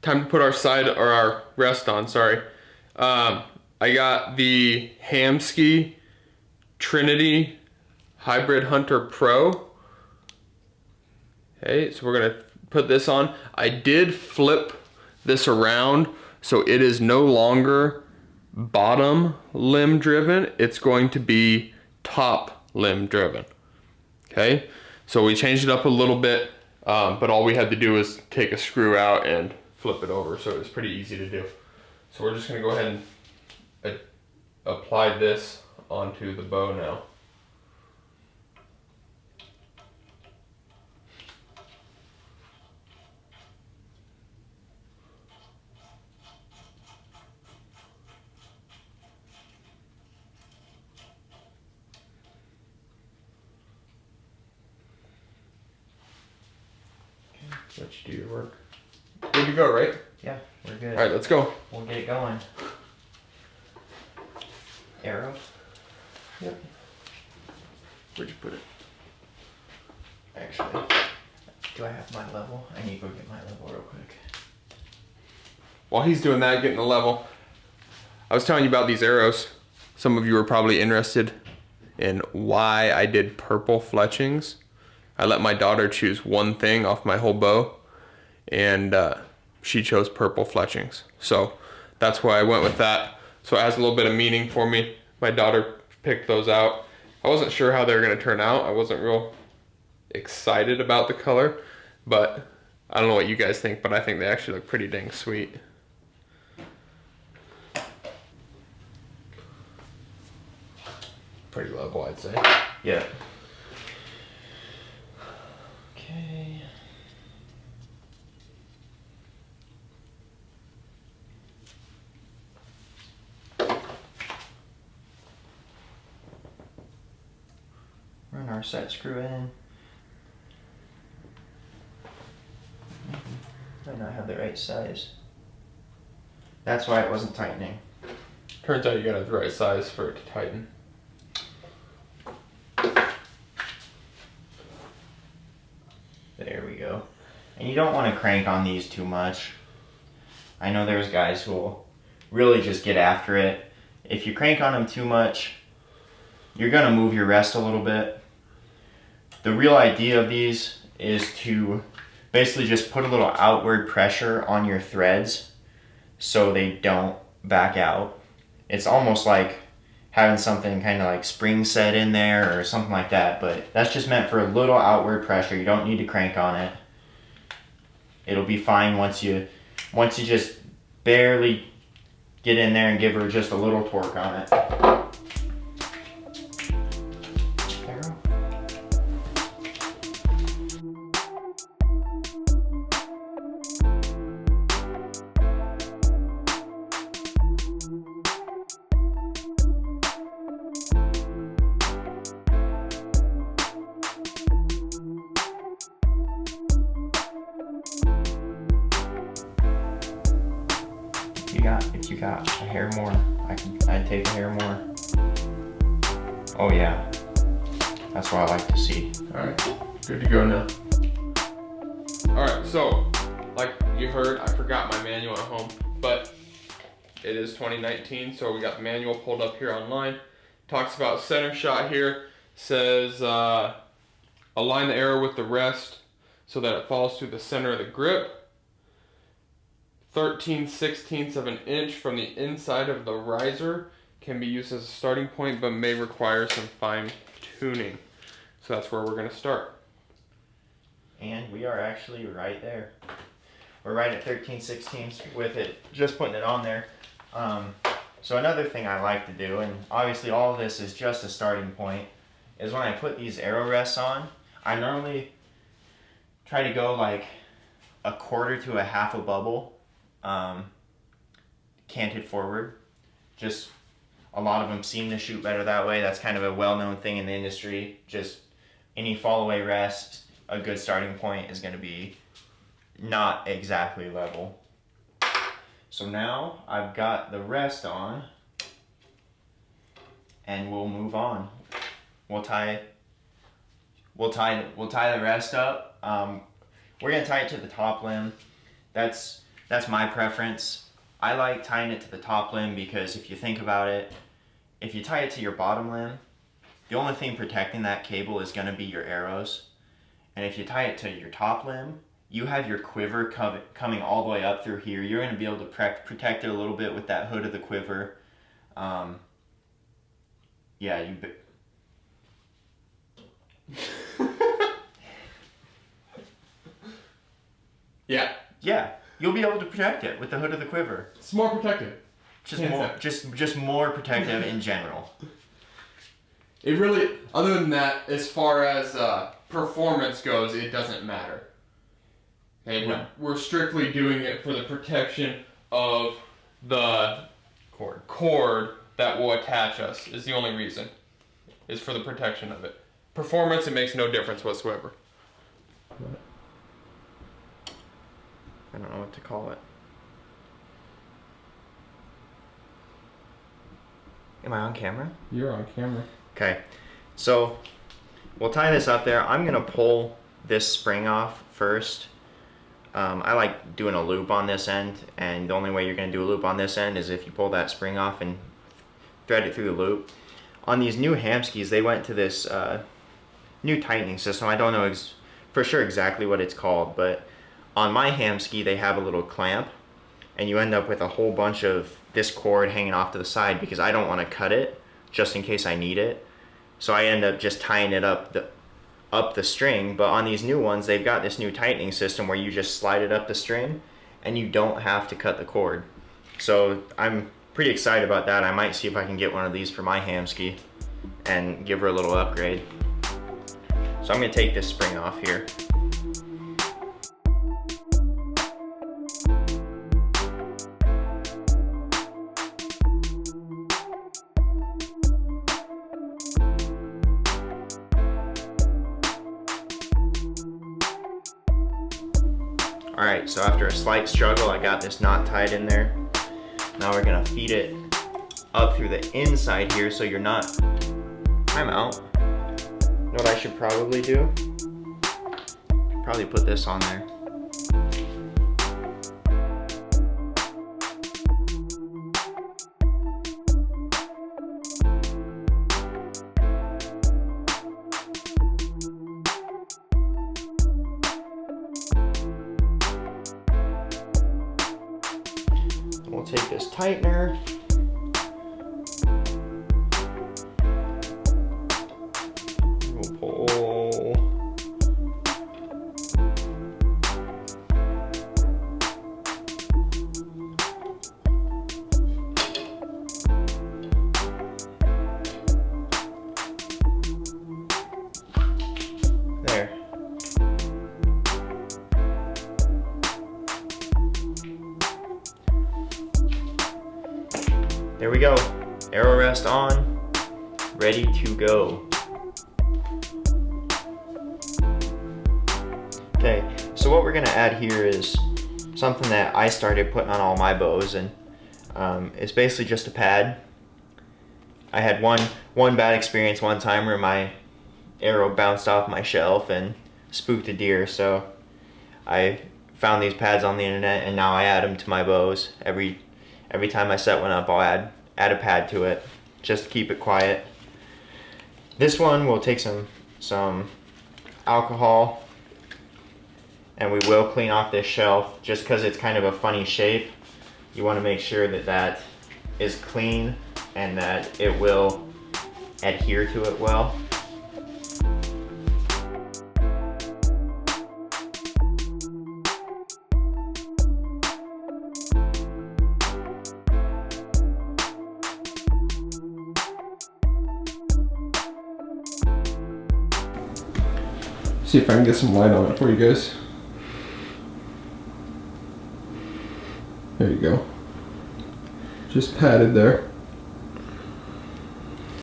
time to put our side or our rest on, sorry. I got the Hamskea Trinity Hybrid Hunter Pro. Okay, so we're gonna put this on. I did flip this around, so it is no longer bottom limb driven. It's going to be top limb driven. Okay, so we changed it up a little bit, but all we had to do was take a screw out and flip it over, so it was pretty easy to do. So we're just gonna go ahead and apply this onto the bow now. Let you do your work. Good to go, right? Yeah, we're good. All right, let's go. We'll get it going. Arrow? Yep. Where'd you put it? Actually, do I have my level? I need to go get my level real quick. While he's doing that, getting the level, I was telling you about these arrows. Some of you are probably interested in why I did purple fletchings. I let my daughter choose one thing off my whole bow, and she chose purple fletchings. So that's why I went with that. So it has a little bit of meaning for me. My daughter picked those out. I wasn't sure how they were gonna turn out. I wasn't real excited about the color, but I don't know what you guys think, but I think they actually look pretty dang sweet. Pretty level, I'd say. Yeah. Okay. Run our set screw in. Might not have the right size. That's why it wasn't tightening. Turns out you got the right size for it to tighten. There we go. And you don't want to crank on these too much. I know there's guys who will really just get after it. If you crank on them too much, you're going to move your rest a little bit. The real idea of these is to basically just put a little outward pressure on your threads so they don't back out. It's almost like having something kind of like spring set in there or something like that, but that's just meant for a little outward pressure. You don't need to crank on it. It'll be fine once you just barely get in there and give her just a little torque on it. Arrow. If you got a hair more, I'd take a hair more. Oh yeah, that's what I like to see. All right, good to go now. All right, so like you heard, I forgot my manual at home, but it is 2019, so we got the manual pulled up here online. Talks about center shot here, says align the arrow with the rest so that it falls through the center of the grip. 13/16 of an inch from the inside of the riser can be used as a starting point, but may require some fine tuning. So that's where we're gonna start. And we are actually right there. We're right at 13/16 with it, just putting it on there. So another thing I like to do, and obviously all of this is just a starting point, is when I put these arrow rests on, I normally try to go like a quarter to a half a bubble canted forward. Just a lot of them seem to shoot better that way. That's kind of a well-known thing in the industry. Just any fall away rest, a good starting point is going to be not exactly level. So now I've got the rest on, and we'll move on. We'll tie the rest up. We're gonna tie it to the top limb. That's That's my preference. I like tying it to the top limb because if you think about it, if you tie it to your bottom limb, the only thing protecting that cable is going to be your arrows. And if you tie it to your top limb, you have your quiver coming all the way up through here. You're going to be able to protect it a little bit with that hood of the quiver. Yeah, Yeah, you'll be able to protect it with the hood of the quiver. It's more protective. Just more protective in general. It really, other than that, as far as performance goes, it doesn't matter. Okay, No. we're strictly doing it for the protection of the cord that will attach us. Is the only reason. Is for the protection of it. Performance, it makes no difference whatsoever. I don't know what to call it. Am I on camera? You're on camera. Okay, so we'll tie this up there. I'm gonna pull this spring off first. I like doing a loop on this end, and the only way you're gonna do a loop on this end is if you pull that spring off and thread it through the loop. On these new Hamskeas, they went to this new tightening system. I don't know for sure exactly what it's called, but on my Hamskea, they have a little clamp, and you end up with a whole bunch of this cord hanging off to the side because I don't want to cut it just in case I need it. So I end up just tying it up the string. But on these new ones, they've got this new tightening system where you just slide it up the string and you don't have to cut the cord. So I'm pretty excited about that. I might see if I can get one of these for my Hamskea and give her a little upgrade. So I'm going to take this spring off here. Alright, so after a slight struggle, I got this knot tied in there. Now we're gonna feed it up through the inside here so you're not... I'm out. You know what I should probably do? Probably put this on there. We'll take this tightener. We'll pull. There. There we go. Arrow rest on, ready to go. Okay, so what we're gonna add here is something that I started putting on all my bows, and it's basically just a pad. I had one bad experience one time where my arrow bounced off my shelf and spooked a deer, so I found these pads on the internet and now I add them to my bows. Every time I set one up, I'll add a pad to it, just to keep it quiet. This one will take some alcohol, and we will clean off this shelf, just because it's kind of a funny shape. You want to make sure that that is clean and that it will adhere to it well. See if I can get some light on it for you guys. There you go. Just padded there.